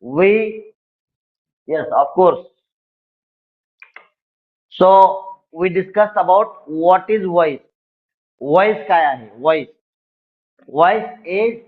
We, yes, of course. So we discussed about what is voice. Voice काय आहे? Voice. Voice is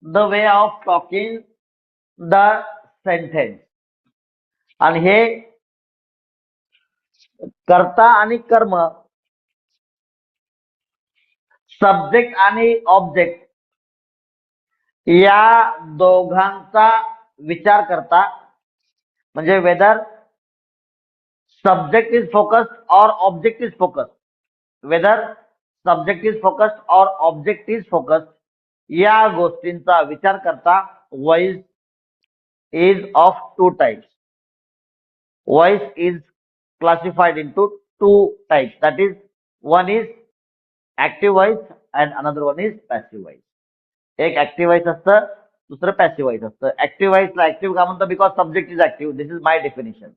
the way of talking the sentence. आणि हे कर्ता आणि कर्म, सब्जेक्ट आणि ऑब्जेक्ट या दोघांचा विचार करता, म्हणजे weather subject is focused or object is focused, whether subject is focused or object is focused, या गोष्टींचा विचार करता voice is of two types. Voice is classified into two types, that is, one is active voice and another one is passive voice. एक active voice असतं, दुसरं passive voice असतं. Active व्हॉइसला active का म्हणतो? Because subject is active. This is my definition.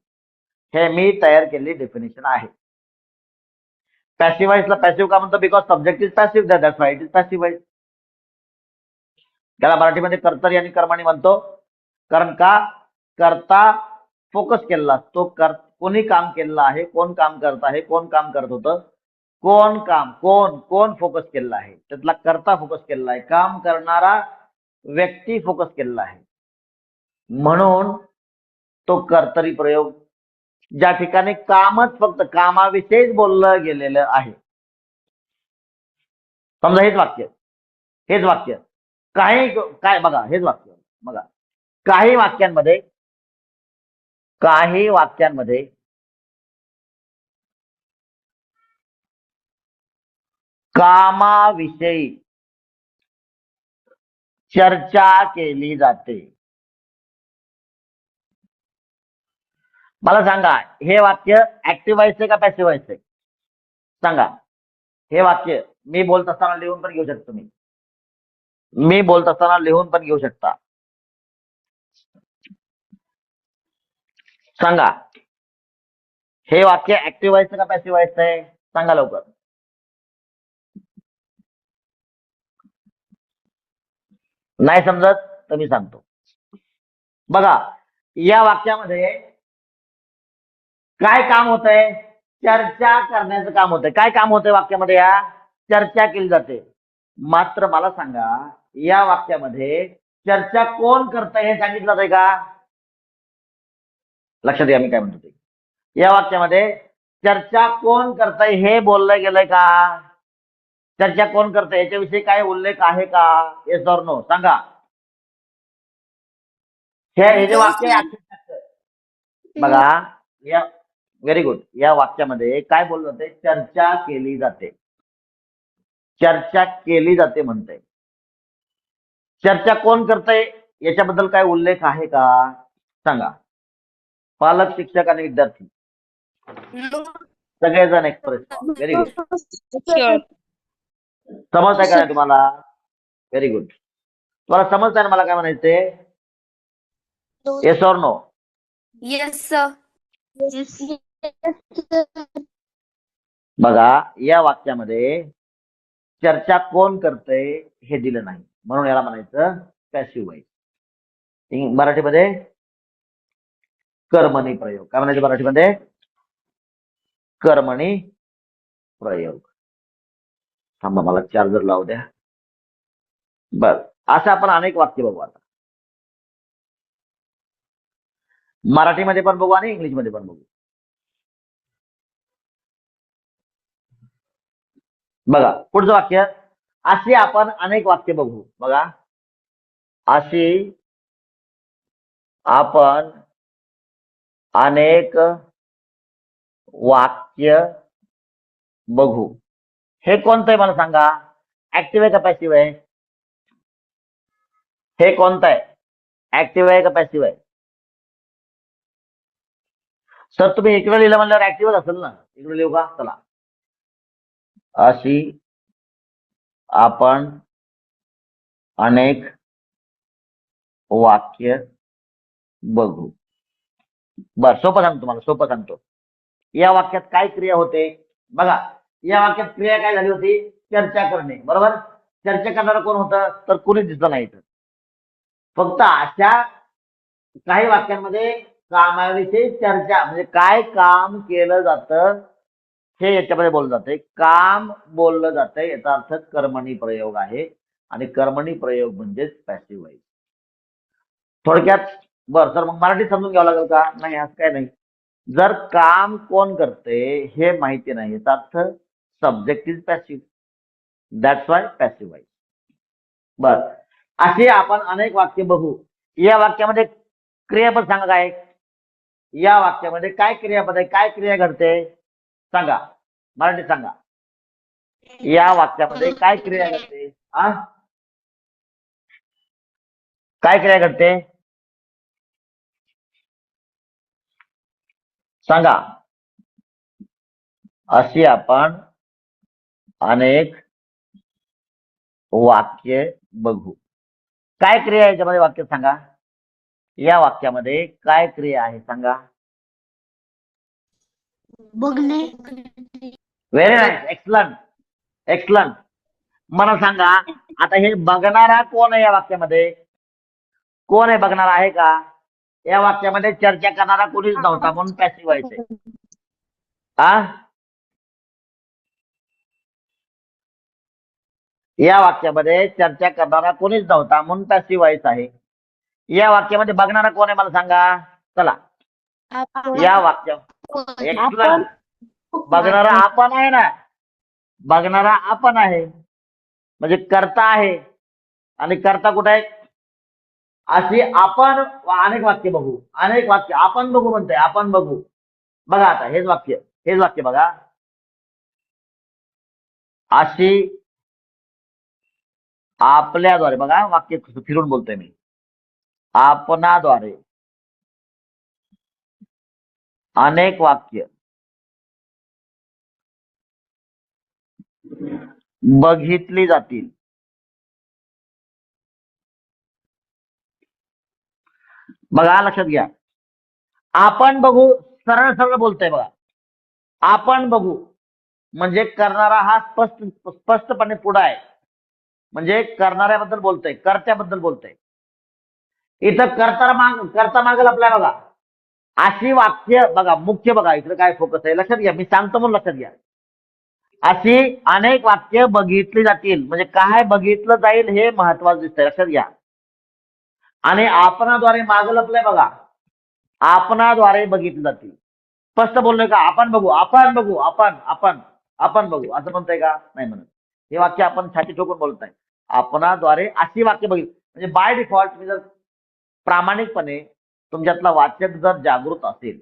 हे मी तयार केलेली definition आहे. पॅसिव्ह व्हॉइसला पॅसिव्ह का म्हणतो? Because subject is passive, that's why it is passive voice. त्याला मराठीमध्ये कर्तरी आणि कर्मणी म्हणतो, कारण का कर्ता फोकस केलेला असतो. कोणी काम केलेलं आहे, कोण काम करत आहे, कोण काम करत होतं, कोण फोकस केलेला आहे, त्यातला कर्ता फोकस केलेला आहे, काम करणारा व्यक्ती फोकस केलेला आहे. म्हणून तो कर्तरी प्रयोग, ज्या ठिकाणी कामच फक्त कामाविषयीच बोललं गेलेलं आहे. समजा हेच वाक्य काय बघा, हेच वाक्य बघा, काही वाक्यांमध्ये कामाविषयी चर्चा केली जाते. मला सांगा, हे वाक्य ऍक्टिव्ह व्हॉइस आहे का पॅसिव्ह व्हॉइस आहे? सांगा. हे वाक्य मी बोलत असताना लिहून पण घेऊ शकतो. मी बोलत असताना लिहून पण घेऊ शकता. सांगा, हे वाक्य ऍक्टिव्ह व्हॉइस का पॅसिव्ह व्हॉइस आहे? सांगा लवकर. नाही समजत तर मी सांगतो. बघा, या वाक्यामध्ये काय काम होतंय? चर्चा करण्याचं काम होतंय. काय काम होतंय वाक्यामध्ये? या चर्चा केली जाते. मात्र मला सांगा, या वाक्यामध्ये चर्चा कोण करतंय हे सांगितलं जाते का? लक्षात घ्या मी काय म्हणतो ते. या वाक्यामध्ये चर्चा कोण करतंय हे बोललं गेलंय का? चर्चा कोण करतंय याच्याविषयी काय उल्लेख आहे का? येस ऑर नो सांगा. हे जे वाक्य बघा, या व्हेरी गुड. या वाक्यामध्ये काय बोललं जाते? चर्चा केली जाते. चर्चा केली जाते म्हणते. चर्चा कोण करतंय याच्याबद्दल काय उल्लेख आहे का? सांगा. पालक, शिक्षक आणि विद्यार्थी सगळेजण एक्सप्रेस. Very good. समजताय का नाही तुम्हाला? Very good. तुम्हाला समजताय ना मला काय म्हणायचंय? Yes or no? Yes sir. बघा, या वाक्यामध्ये चर्चा कोण करतंय हे दिलं नाही, म्हणून याला म्हणायचं पॅसिव्ह व्हॉइस. मराठीमध्ये कर्मणी प्रयोग. काय म्हणायचं मराठीमध्ये? कर्मणी प्रयोग. थांबा, मला चार्जर लावू द्या. बर, असं आपण अनेक वाक्य बघू. आता मराठीमध्ये पण बघू आणि इंग्लिशमध्ये पण बघू. बघा, पुढचं वाक्य. अशी आपण अनेक वाक्य बघू. बघा, अशी आपण अनेक वाक्य बघू. हे कोणतं आहे मला सांगा? ऍक्टिव्ह आहे का पॅसिव्ह आहे? हे कोणतं आहे? ऍक्टिव्ह आहे का पॅसिव्ह आहे? सर तुम्ही इकडे लिहिलं म्हणल्यावर ऍक्टिव्हच असेल ना. इकडे लिहू का? चला. अशी आपण अनेक वाक्य बघू. बर, सोपं सांगतो तुम्हाला, सोपं सांगतो. या वाक्यात काय क्रिया होते? बघा, या वाक्यात क्रिया काय झाली होती? चर्चा करणे. बरोबर. चर्चा करणारा कोण होतं? तर कोणी दिसलं नाही. फक्त अशा काही वाक्यांमध्ये कामाविषयी चर्चा म्हणजे काय काम केलं जातं हे याच्यामध्ये बोललं जातंय. काम बोललं जातंय याचा अर्थ कर्मणी प्रयोग आहे आणि कर्मणी प्रयोग म्हणजेच पॅसिव्ह व्हॉइस. थोडक्यात बरं तर मग मराठी समजून घ्यावं लागेल का? नाही, असं काय नाही. जर काम कोण करते हे माहिती नाही याचा अर्थ subject is passive. That's why passive voice. बर, असे आपण अनेक वाक्य बघू. या वाक्यामध्ये क्रियापद सांगा काय? या वाक्यामध्ये काय क्रियापद आहे? काय क्रिया घडते सांगा, मराठीत सांगा. या वाक्यामध्ये काय क्रिया घडते? आ काय क्रिया घडते सांगा. अशी आपण अनेक वाक्य बघू. काय क्रिया आहे याच्यामध्ये वाक्य सांगा. या वाक्यामध्ये काय क्रिया आहे सांगा. बघणे. Very nice, excellent, excellent. मला सांगा आता हे बघणारा कोण आहे या वाक्यामध्ये? कोण आहे? बघणारा आहे का? या वाक्यामध्ये चर्चा करणारा कोणीच नव्हता म्हणून पॅसिव्ह व्हायचंय. हा, या वाक्यामध्ये चर्चा करणारा कोणीच नव्हता म्हणून पॅसिव्ह व्हायच आहे. या वाक्यामध्ये बघणारा कोण आहे मला सांगा. चला, या वाक्या एक्सलंट. बघणारा आपण आहे ना, बघणारा आपण आहे म्हणजे कर्ता आहे. आणि कर्ता कुठे आहे? अशी आपण अनेक वाक्य बघू. अनेक वाक्य आपण बघू म्हणतोय. आपण बघू. बघा आता हेच वाक्य बघा. अशी आपल्याद्वारे, बघा वाक्य फिरून बोलतोय मी, आपणाद्वारे अनेक वाक्य बघितली जातील. बघा लक्षात घ्या. आपण बघू सरळ सरळ बोलतोय बघा. आपण बघू म्हणजे करणारा हा स्पष्टपणे पुढे आहे. म्हणजे करणाऱ्याबद्दल बोलतोय, कर्त्याबद्दल बोलतोय. इथं कर्ता मागेल आपल्या बघा. अशी वाक्य बघा, मुख्य बघा इकडे काय फोकस आहे लक्षात घ्या. मी सांगतो म्हणून लक्षात घ्या. अशी अनेक वाक्य बघितली जातील म्हणजे काय बघितलं जाईल हे महत्वाचं दिसतंय लक्षात घ्या. आणि आपणाद्वारे मागं लपलंय बघा. आपणाद्वारे बघितली जातील. स्पष्ट बोललोय का? आपण बघू, आपण बघू, आपण बघू असं म्हणतोय का? नाही म्हणत. हे वाक्य आपण छाती ठोकून बोलत आहे. आपणाद्वारे अशी वाक्य बघितली म्हणजे बाय डिफॉल्ट मी जर प्रामाणिकपणे तुमच्यातला वाचक जर जागृत असेल,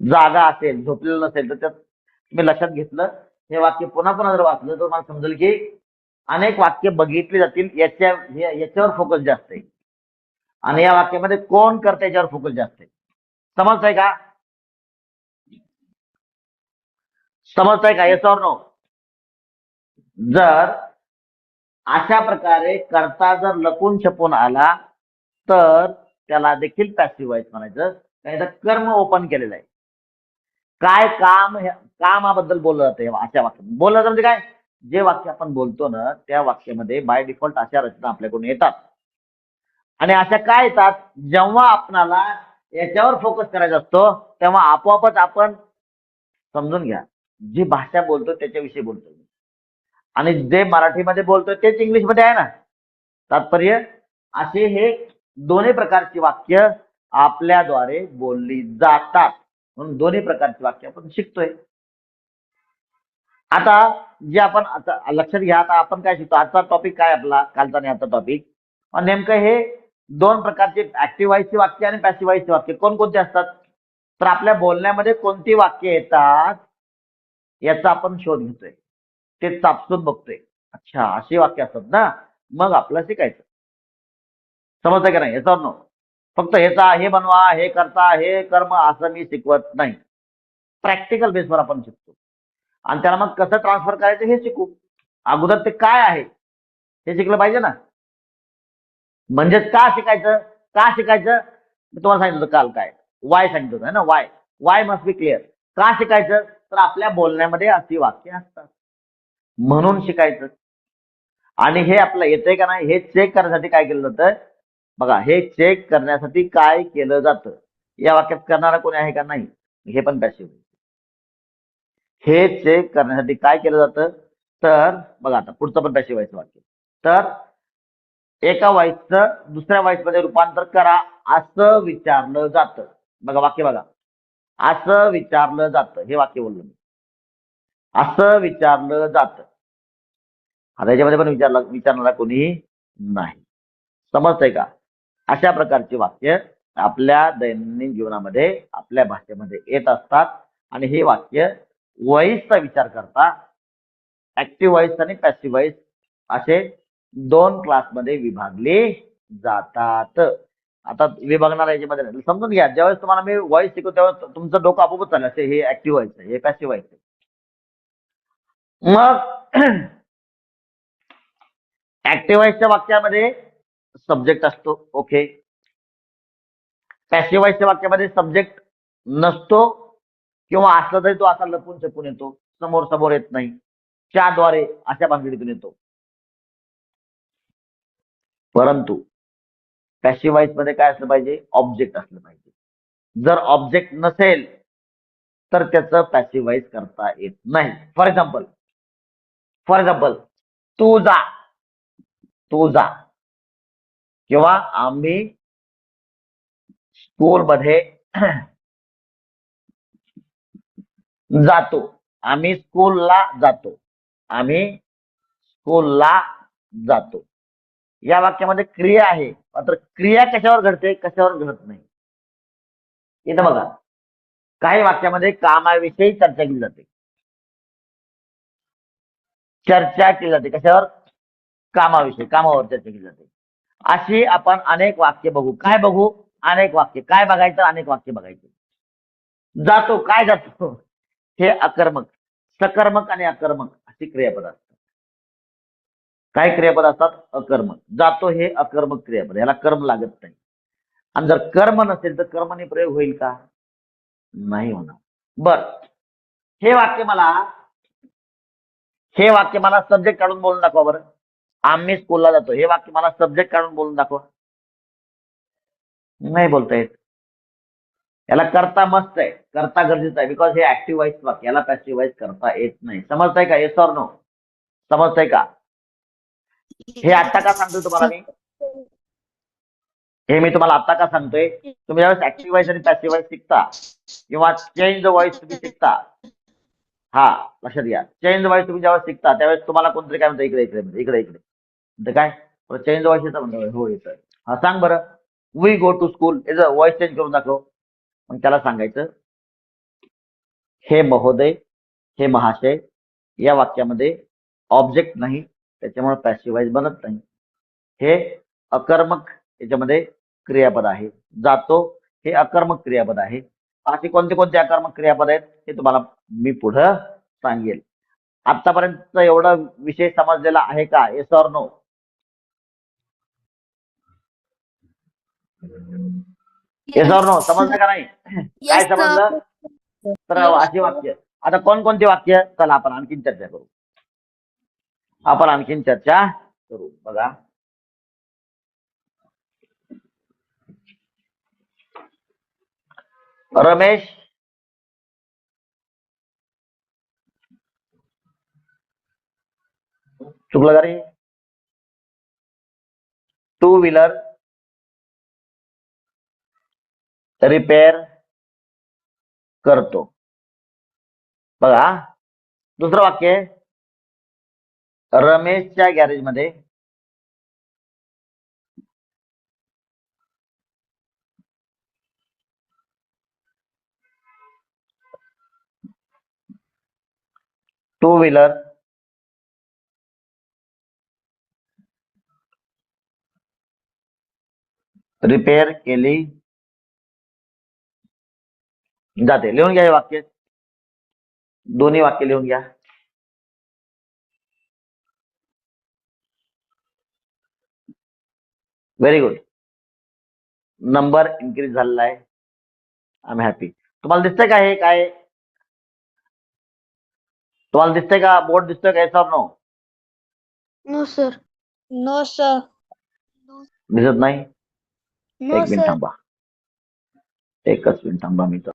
जागा असेल, झोपलेलं नसेल तर त्यात तुम्ही लक्षात घेतलं, हे वाक्य पुन्हा पुन्हा जर वाचलं तर मला समजेल की अनेक वाक्य बघितली जातील याच्यावर फोकस जास्त आहे. आणि या वाक्यामध्ये कोण करते याच्यावर फोकस जास्त आहे. समजतंय का? समजतंय का? Yes or no? जर अशा प्रकारे करता जर लपून छपून आला तर त्याला देखील पॅसिव्ह व्हॉइस म्हणायचं. कारण कर्म ओपन केलेलं आहे. काय काम, कामाबद्दल बोललं जातं अशा वाक्यात. बोललं जातं म्हणजे काय? जे वाक्य आपण बोलतो ना त्या वाक्यामध्ये बाय डिफॉल्ट अशा रचना आपल्याकडून येतात. आणि अशा काय येतात? जेव्हा आपणाला याच्यावर फोकस करायचा असतो तेव्हा आपोआपच आपण समजून घ्या, जी भाषा बोलतो त्याच्याविषयी बोलतो आणि जे मराठीमध्ये बोलतो तेच इंग्लिशमध्ये आहे ना. तात्पर्य असे हे दोन्ही प्रकारची वाक्य आपल्याद्वारे बोलली जातात म्हणून दोन्ही प्रकारची वाक्य आपण शिकतोय. आता जे आपण आता लक्षात घ्या, आता आपण काय शिकतो. आजचा टॉपिक काय आपला, कालचा आणि आजचा टॉपिक नेमकं हे दोन प्रकारचे ऍक्टिव्ह व्हॉइसची वाक्य आणि पॅसिव्ह व्हॉइसची वाक्य कोणकोणते असतात. तर आपल्या बोलण्यामध्ये कोणती वाक्य येतात याचा आपण शोध घेतोय, ते चापसून बघतोय. अच्छा अशी वाक्य असतात ना, मग आपलं शिकायचं. समजतं का नाही? याचा नो फक्त ह्याचा हे बनवा, हे करता, हे कर्म असं मी शिकवत नाही. प्रॅक्टिकल बेसवर आपण शिकतो आणि त्याला मग कसं ट्रान्सफर करायचं हे शिकू. अगोदर ते काय आहे हे शिकलं पाहिजे ना. म्हणजेच का शिकायचं, का शिकायचं मी तुम्हाला सांगितलं काल. काय वाय सांगितलं होतं ना, वाय मस्ट बी क्लिअर. का शिकायचं? तर आपल्या बोलण्यामध्ये अशी वाक्य असतात म्हणून शिकायचं. आणि हे आपलं येतंय का नाही हे चेक करण्यासाठी काय केलं जातं, बघा, हे चेक करण्यासाठी काय केलं जातं? या वाक्यात करणारा कोणी आहे का? नाही. हे पण पॅसिव्ह. हे चेक करण्यासाठी काय केलं जातं? तर बघा, आता पुढचं पण पॅसिव्ह व्हायचं वाक्य. तर एका व्हॉइसचं दुसऱ्या व्हॉइस मध्ये रूपांतर करा असं विचारलं जातं. बघा वाक्य बघा, असं विचारलं जातं. हे वाक्य बोललो मी, असं विचारलं जातं. आता याच्यामध्ये पण विचारणारा कोणी नाही. समजतंय का? अशा प्रकारची वाक्य आपल्या दैनंदिन जीवनामध्ये आपल्या भाषेमध्ये येत असतात आणि हे वाक्य व्हॉइसचा विचार करता ऍक्टिव्ह व्हॉइस आणि पॅसिव्ह व्हॉइस असे दोन क्लासमध्ये विभागले जातात. आता विभागणार याच्यामध्ये नाही. समजून घ्या, ज्यावेळेस तुम्हाला मी व्हॉइस शिकवतो त्यावेळेस तुमचं डोकं आपोआपच चाललं असे हे ऍक्टिव्ह व्हॉइस आहे, हे पॅसिव्ह व्हॉइस आहे. मग ऍक्टिव्ह व्हॉइसच्या वाक्यामध्ये सब्जेक्ट असतो. ओके. पॅसिव्ह व्हॉइसच्या वाक्यामध्ये सब्जेक्ट नसतो किंवा असला तरी तो असा लपून छपून येतो, समोर समोर येत नाही, च्याद्वारे अशा भानगडीतून येतो. परंतु पॅसिव्ह व्हॉइस मध्ये काय असलं पाहिजे? ऑब्जेक्ट असलं पाहिजे. जर ऑब्जेक्ट नसेल तर त्याचं पॅसिव्ह व्हॉइस करता येत नाही. फॉर एक्झाम्पल तू जा, तू जा, किंवा आम्ही स्कूलमध्ये जातो, आम्ही स्कूलला जातो, आम्ही स्कूलला जातो. या वाक्यामध्ये क्रिया आहे, मात्र क्रिया कशावर घडते कशावर घडत नाही. इथं बघा, काही वाक्यामध्ये कामाविषयी चर्चा केली जाते. चर्चा केली जाते कशावर? कामाविषयी, कामावर चर्चा केली जाते. अशी आपण अनेक वाक्य बघू. काय बघू? अनेक वाक्य. काय बघायचं? अनेक वाक्य बघायचे. जातो, काय जातो? हे अकर्मक, सकर्मक आणि अकर्मक अशी क्रियापद असतात. काय क्रियापद असतात? अकर्मक. जातो हे अकर्मक क्रियापद, याला कर्म लागत नाही. आणि जर कर्म नसेल तर कर्मने प्रयोग होईल का? नाही होणार. बर, हे वाक्य मला सब्जेक्ट काढून बोलून दाखवा बरं. आम्ही स्कूलला जातो हे वाक्य मला सब्जेक्ट काढून बोलून दाखवा. नाही बोलता येत. याला करता मस्त आहे, करता गरजेचं आहे, बिकॉज हे ऍक्टिव्ह व्हॉइस वाक्य, याला पॅसिव्ह व्हॉइस करता येत नाही. समजताय का? Yes or no? समजताय का? हे आता का सांगतोय तुम्हाला मी? हे मी तुम्हाला आता का सांगतोय? तुम्ही ज्यावेळेस ऍक्टिव्ह व्हॉइस आणि पॅसिव्ह व्हॉइस शिकता किंवा चेंज व्हॉइस तुम्ही शिकता, हा लक्षात घ्या, चेंज व्हॉइस तुम्ही ज्यावेळेस शिकता त्यावेळेस तुम्हाला कोणतरी काय म्हणतं, इकडे इकडे इकडे इकडे. तर काय चेंज व्हॉइस येतं म्हणतो? हो येतं. हा सांग बरं, वी गो टू स्कूल, याचं व्हॉइस चेंज करून दाखव. मग त्याला सांगायचं, हे महोदय, हे महाशय या वाक्यामध्ये ऑब्जेक्ट नाही, त्याच्यामुळे पॅसिव्ह व्हॉइस बनत नाही. हे अकर्मक याच्यामध्ये क्रियापद आहे. जातो हे अकर्मक क्रियापद आहे. असे कोणते कोणते अकर्मक क्रियापद आहेत हे तुम्हाला मी पुढं सांगेल. आतापर्यंत एवढा विषय समजलेला आहे का? Yes or no? Yes or no? समजलं का नाही? काय Yes, sir. समजलं? तर अशी वाक्य. आता कोणकोणती वाक्य? चला आपण आणखीन चर्चा करू. बघा, रमेश चुकलं का रे? टू व्हीलर रिपेअर करतो. बघा, दुसरं वाक्य, रमेशच्या गॅरेजमध्ये टू व्हीलर रिपेअर केली जाते. लिहून घ्या हे वाक्य, दोन्ही वाक्य लिहून घ्या. Very good. नंबर इन्क्रीज झालेला आहे. I am happy. तुम्हाला दिसतंय का हे काय? तुम्हाला दिसतंय का? बोर्ड दिसतोय का? Yes or no? No, sir. No, sir. दिसत नाही. No, एक मिनिट sir. थांबा, एकच मिनिट थांबा मी तर.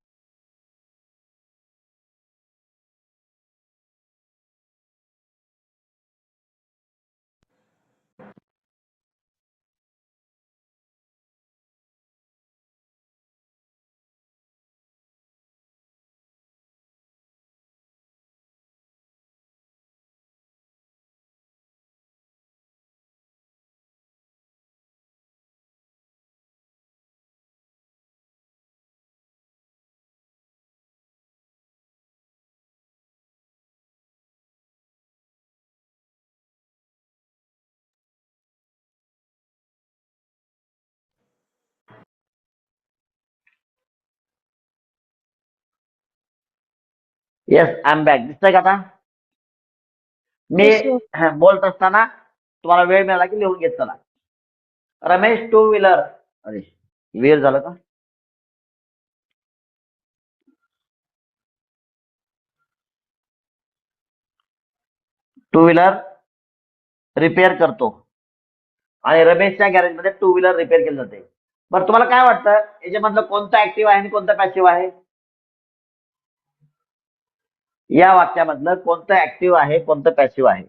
Yes, I am back. दिसतंय का आता? मी Yes, sir. बोलत असताना तुम्हाला वेळ मिळाला की लिहून घेत चला. Ramesh two wheeler. अरे वेळ झालं का? टू व्हीलर रिपेअर करतो आणि रमेशच्या गॅरेजमध्ये टू व्हीलर रिपेअर केली जाते. बरं, तुम्हाला काय वाटतं याच्यामधलं कोणतं ऍक्टिव्ह आहे आणि कोणतं पॅसिव्ह आहे? या वाक्यामधलं कोणतं ऍक्टिव्ह आहे, कोणतं पॅसिव्ह आहे?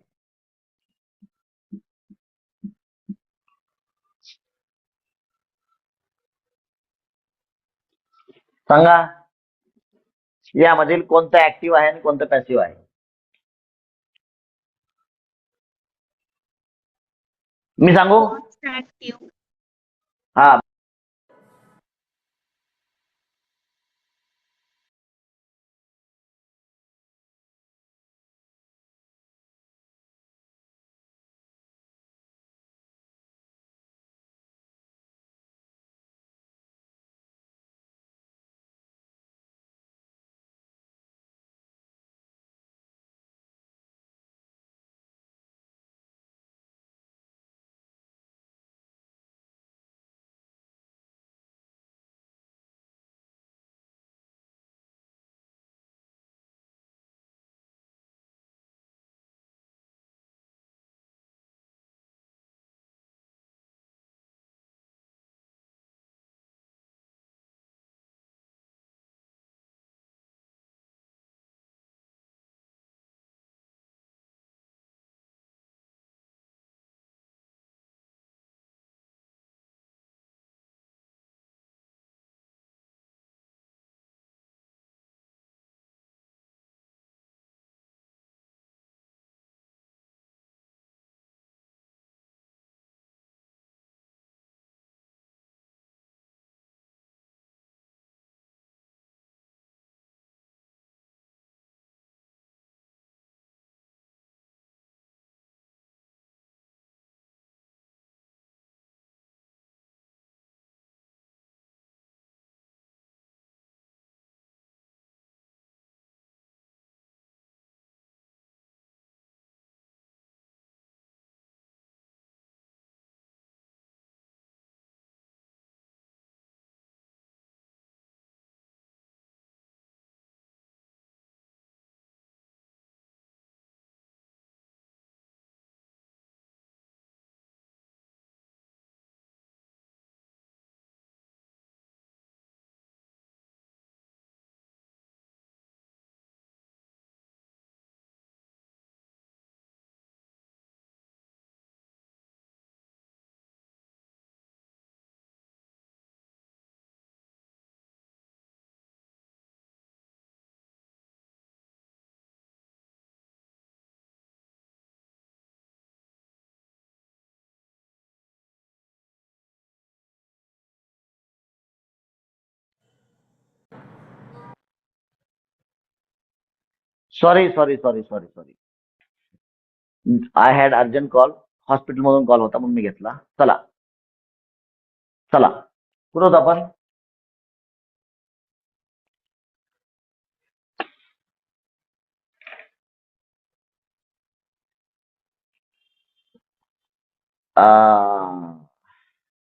सांगा. यामधील कोणतं ऍक्टिव्ह आहे आणि कोणतं पॅसिव्ह आहे? मी सांगू? Active. हा. Sorry sorry sorry sorry sorry. I had urgent call. हॉस्पिटलमधून कॉल होता म्हणून मी घेतला. चला चला, कुठं होतो आपण?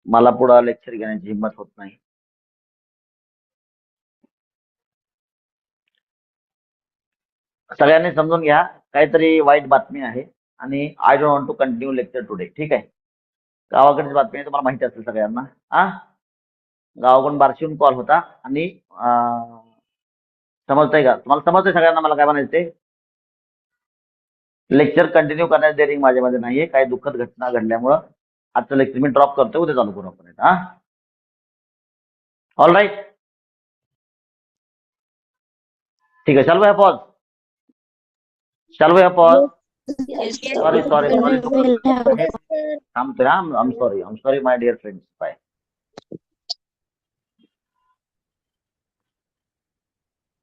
मला पुढं लेक्चर घेण्याची हिंमत होत नाही. सगळ्यांनी समजून घ्या, काहीतरी वाईट बातमी आहे आणि I don't want to continue lecture today. ठीक आहे? गावाकडची बातमी आहे, तुम्हाला माहिती असेल सगळ्यांना. हा, गावाकडून बार्शीहून कॉल होता आणि समजतंय का तुम्हाला? समजतंय सगळ्यांना मला काय म्हणायचं ते? लेक्चर कंटिन्यू करण्याची डेअरिंग माझ्यामध्ये नाहीये. काही दुःखद घटना घडल्यामुळं आजचं लेक्चर मी ड्रॉप करतोय. उद्या चालू करू आपण. हा, ऑल राईट. ठीक आहे. चालू आहे पॉज. चालू आहे pause. Yes, sorry sir. Sorry sorry We will have थांबतोय. I'm sorry my dear friends. Bye.